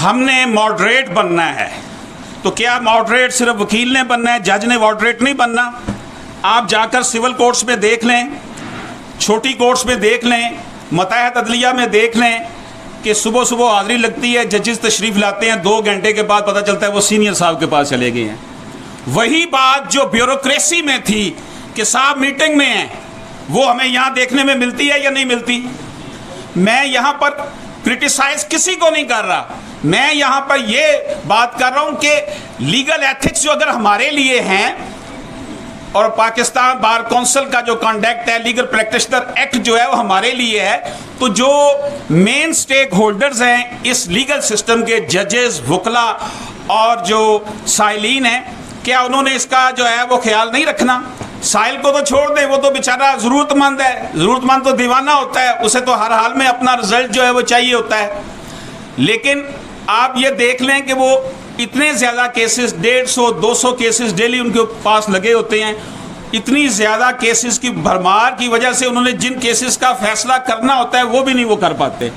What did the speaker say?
हमने मॉडरेट बनना है, तो क्या मॉडरेट सिर्फ वकील ने बनना है, जज ने मॉडरेट नहीं बनना? आप जाकर सिविल कोर्ट्स में देख लें, छोटी कोर्ट्स में देख लें, मताहत अदलिया में देख लें कि सुबह सुबह हाज़िरी लगती है, जजेस तशरीफ़ लाते हैं, 2 घंटे के बाद पता चलता है वो सीनियर साहब के पास चले गए हैं। वही बात जो ब्यूरोक्रेसी में थी कि साहब मीटिंग में हैं, वो हमें यहाँ देखने में मिलती है या नहीं मिलती? मैं यहाँ पर क्रिटिसाइज किसी को नहीं कर रहा, मैं यहाँ पर ये बात कर रहा हूँ कि लीगल एथिक्स जो अगर हमारे लिए हैं और पाकिस्तान बार काउंसिल का जो कंडक्ट है, लीगल प्रैक्टिशनर एक्ट जो है वो हमारे लिए है, तो जो मेन स्टेक होल्डर्स हैं इस लीगल सिस्टम के, जजेस, वकला और जो साइलीन हैं, क्या उन्होंने इसका जो है वो ख्याल नहीं रखना? साइल को तो छोड़ दें, वो तो बेचारा ज़रूरतमंद है, ज़रूरतमंद तो दीवाना होता है, उसे तो हर हाल में अपना रिजल्ट जो है वो चाहिए होता है। लेकिन आप ये देख लें कि वो इतने ज़्यादा केसेस, 150-200 केसेस डेली उनके पास लगे होते हैं। इतनी ज़्यादा केसेस की भरमार की वजह से उन्होंने जिन केसेस का फैसला करना होता है वो भी नहीं वो कर पाते।